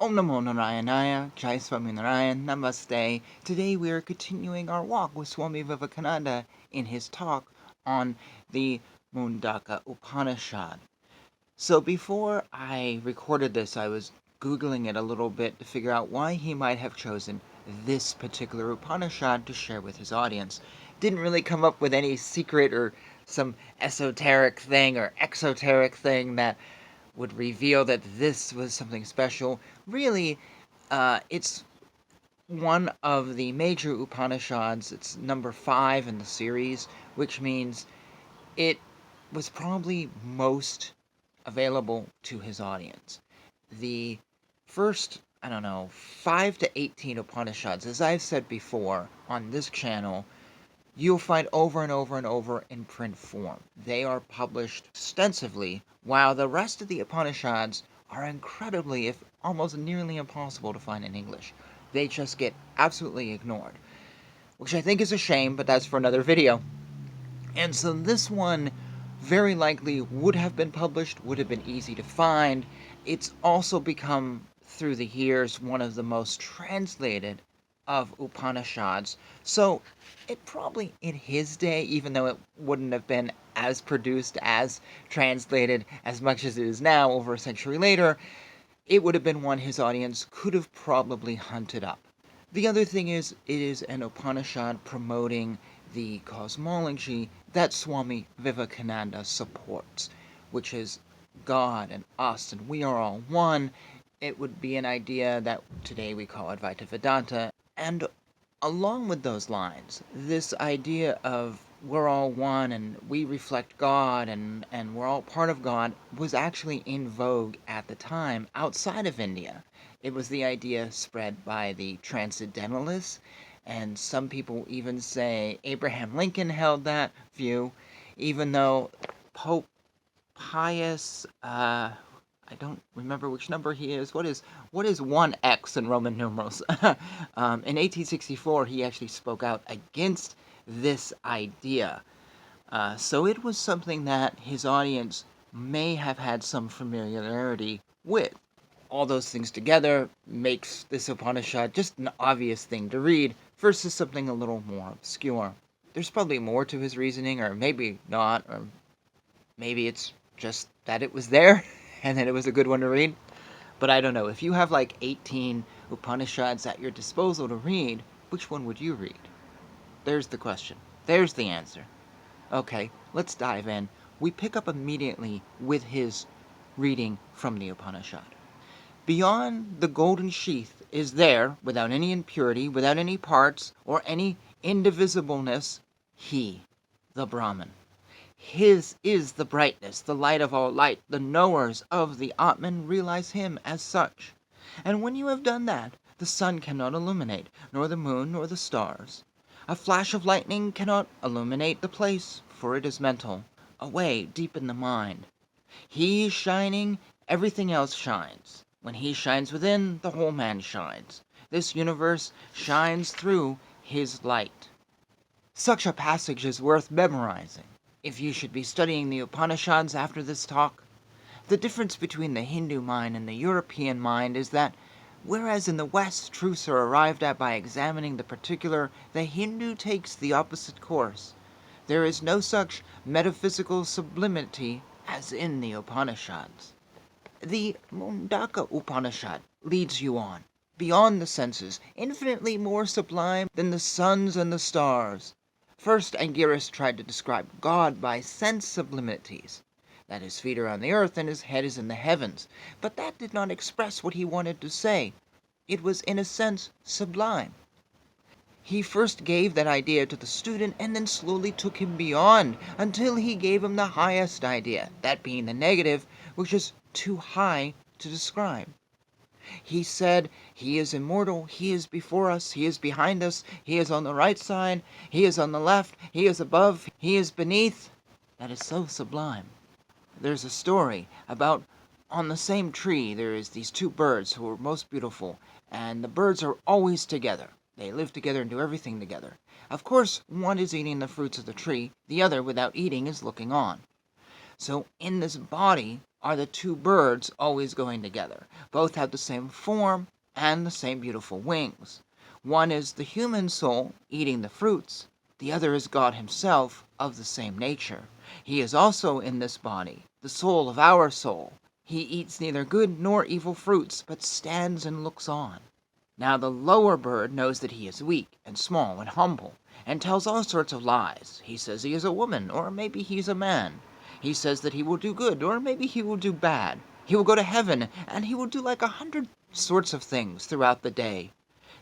Om Namo Narayanaya, Jai Swami Narayan, Namaste. Today we are continuing our walk with Swami Vivekananda in his talk on the Mundaka Upanishad. So before I recorded this, I was Googling it a little bit to figure out why he might have chosen this particular Upanishad to share with his audience. Didn't really come up with any secret or some esoteric thing or exoteric thing that would reveal that this was something special. Really, it's one of the major Upanishads. It's number 5 in the series, which means it was probably most available to his audience. The first, 5 to 18 Upanishads, as I've said before on this channel, you'll find over and over and over in print form. They are published extensively, while the rest of the Upanishads are incredibly, if almost nearly impossible to find in English. They just get absolutely ignored, which I think is a shame, but that's for another video. And so this one very likely would have been published, would have been easy to find. It's also become, through the years, one of the most translated of Upanishads. So it probably, in his day, even though it wouldn't have been as produced, as translated, as much as it is now, over a century later, it would have been one his audience could have probably hunted up. The other thing is, it is an Upanishad promoting the cosmology that Swami Vivekananda supports, which is God and us and we are all one. It would be an idea that today we call Advaita Vedanta. And along with those lines, this idea of we're all one and we reflect God and we're all part of God was actually in vogue at the time outside of India. It was the idea spread by the Transcendentalists, and some people even say Abraham Lincoln held that view, even though Pope Pius, I don't remember which number he is. What is 1x in Roman numerals? In 1864, he actually spoke out against this idea. So it was something that his audience may have had some familiarity with. All those things together makes this Upanishad just an obvious thing to read versus something a little more obscure. There's probably more to his reasoning, or maybe not, or maybe it's just that it was there and that it was a good one to read. But I don't know. If you have like 18 Upanishads at your disposal to read, which one would you read? There's the question. There's the answer. Okay, let's dive in. We pick up immediately with his reading from the Upanishad. Beyond the golden sheath is there, without any impurity, without any parts, or any indivisibleness, he, the Brahman. His is the brightness, the light of all light. The knowers of the Atman realize him as such. And when you have done that, the sun cannot illuminate, nor the moon, nor the stars. A flash of lightning cannot illuminate the place, for it is mental, away deep in the mind. He is shining, everything else shines. When he shines within, the whole man shines. This universe shines through his light. Such a passage is worth memorizing if you should be studying the Upanishads after this talk. The difference between the Hindu mind and the European mind is that, whereas in the West truths are arrived at by examining the particular, the Hindu takes the opposite course. There is no such metaphysical sublimity as in the Upanishads. The Mundaka Upanishad leads you on, beyond the senses, infinitely more sublime than the suns and the stars. First, Angiras tried to describe God by sense sublimities, that his feet are on the earth and his head is in the heavens, but that did not express what he wanted to say. It was, in a sense, sublime. He first gave that idea to the student and then slowly took him beyond until he gave him the highest idea, that being the negative, which is too high to describe. He said, he is immortal, he is before us, he is behind us, he is on the right side, he is on the left, he is above, he is beneath. That is so sublime. There's a story about, on the same tree there is these two birds who are most beautiful, and the birds are always together. They live together and do everything together. Of course, one is eating the fruits of the tree, the other, without eating, is looking on. So in this body, are the two birds always going together. Both have the same form and the same beautiful wings. One is the human soul eating the fruits. The other is God himself of the same nature. He is also in this body, the soul of our soul. He eats neither good nor evil fruits, but stands and looks on. Now the lower bird knows that he is weak and small and humble, and tells all sorts of lies. He says he is a woman, or maybe he's a man. He says that he will do good, or maybe he will do bad. He will go to heaven, and he will do like 100 sorts of things throughout the day.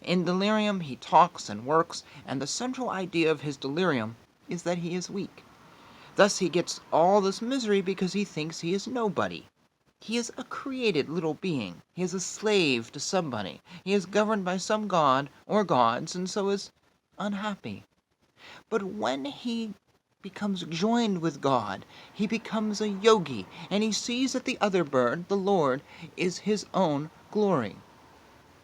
In delirium he talks and works, and the central idea of his delirium is that he is weak. Thus he gets all this misery because he thinks he is nobody. He is a created little being. He is a slave to somebody. He is governed by some god or gods, and so is unhappy. But when he becomes joined with God, he becomes a yogi, and he sees that the other bird, the Lord, is his own glory.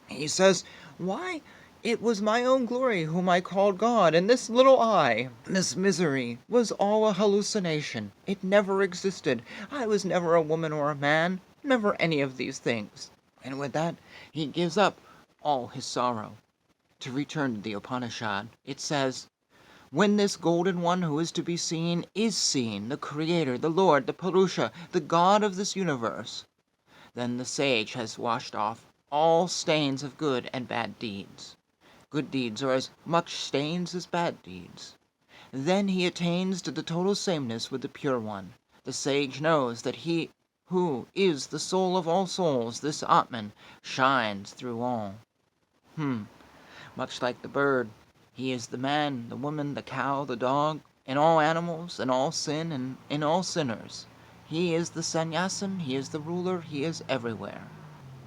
He says, "Why, it was my own glory whom I called God, and this little I, this misery, was all a hallucination. It never existed. I was never a woman or a man, never any of these things." And with that, he gives up all his sorrow. To return to the Upanishad, it says, "When this golden one who is to be seen is seen, the Creator, the Lord, the Purusha, the God of this universe, then the sage has washed off all stains of good and bad deeds. Good deeds are as much stains as bad deeds. Then he attains to the total sameness with the Pure One. The sage knows that he who is the soul of all souls, this Atman, shines through all." Much like the bird, he is the man, the woman, the cow, the dog, in all animals, in all sin, and in all sinners. He is the sannyasin, he is the ruler, he is everywhere.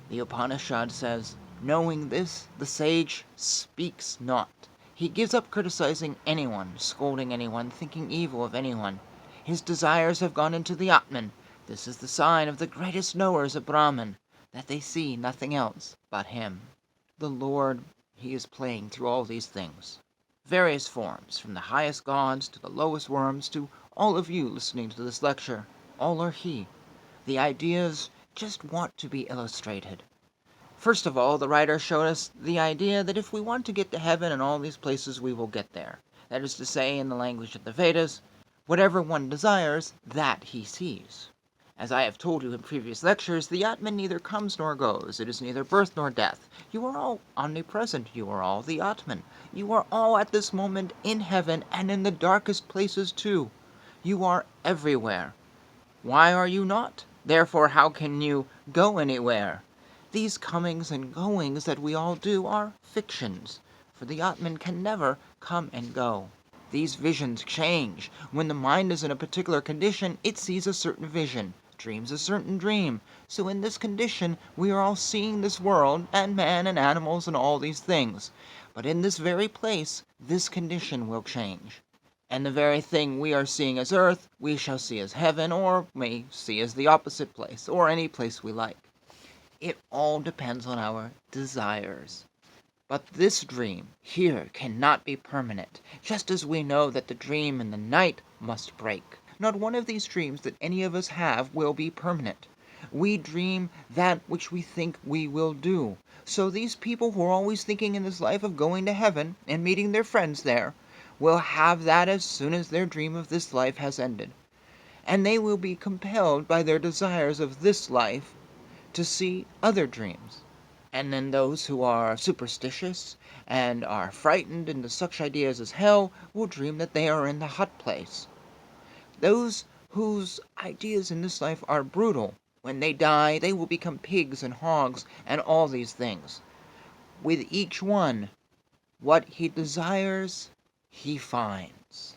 The Upanishad says, "Knowing this, the sage speaks not." He gives up criticizing anyone, scolding anyone, thinking evil of anyone. His desires have gone into the Atman. This is the sign of the greatest knowers of Brahman, that they see nothing else but him. The Lord, he is playing through all these things. Various forms, from the highest gods to the lowest worms to all of you listening to this lecture, all are he. The ideas just want to be illustrated. First of all, the writer showed us the idea that if we want to get to heaven and all these places, we will get there. That is to say, in the language of the Vedas, whatever one desires, that he sees. As I have told you in previous lectures, the Atman neither comes nor goes. It is neither birth nor death. You are all omnipresent. You are all the Atman. You are all at this moment in heaven and in the darkest places too. You are everywhere. Why are you not? Therefore, how can you go anywhere? These comings and goings that we all do are fictions, for the Atman can never come and go. These visions change. When the mind is in a particular condition, it sees a certain vision, dreams a certain dream. So in this condition, we are all seeing this world, and man and animals and all these things. But in this very place, this condition will change. And the very thing we are seeing as earth, we shall see as heaven, or may see as the opposite place, or any place we like. It all depends on our desires. But this dream here cannot be permanent, just as we know that the dream in the night must break. Not one of these dreams that any of us have will be permanent. We dream that which we think we will do. So these people who are always thinking in this life of going to heaven and meeting their friends there, will have that as soon as their dream of this life has ended. And they will be compelled by their desires of this life to see other dreams. And then those who are superstitious and are frightened into such ideas as hell will dream that they are in the hot place. Those whose ideas in this life are brutal, when they die, they will become pigs and hogs and all these things. With each one, what he desires, he finds.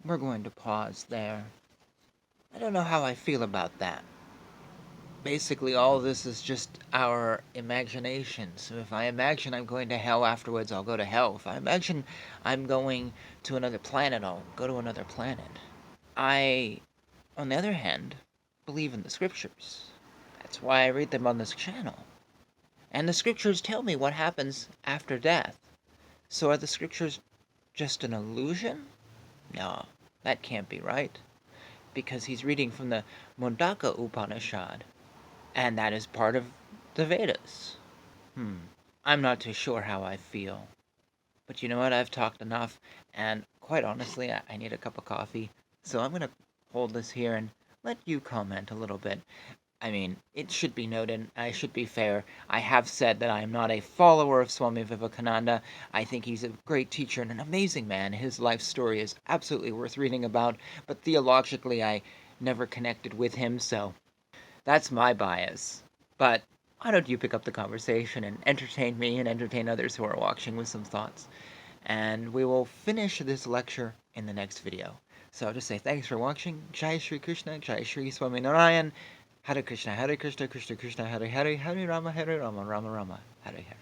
We're going to pause there. I don't know how I feel about that. Basically, all this is just our imagination. So if I imagine I'm going to hell afterwards, I'll go to hell. If I imagine I'm going to another planet, I'll go to another planet. I, on the other hand, believe in the scriptures. That's why I read them on this channel. And the scriptures tell me what happens after death. So are the scriptures just an illusion? No, that can't be right. because he's reading from the Mundaka Upanishad, and that is part of the Vedas. I'm not too sure how I feel. But you know what? I've talked enough, and quite honestly, I need a cup of coffee. So I'm going to hold this here and let you comment a little bit. I mean, it should be noted, I should be fair, I have said that I am not a follower of Swami Vivekananda. I think he's a great teacher and an amazing man. His life story is absolutely worth reading about, but theologically I never connected with him, so that's my bias. But why don't you pick up the conversation and entertain me and entertain others who are watching with some thoughts? And we will finish this lecture in the next video. So I'll just say thanks for watching. Jai Shri Krishna, Jai Shri Swaminarayan. Hare Krishna, Krishna Krishna, Hare Hare, Hare Rama, Rama Rama, Hare Hare.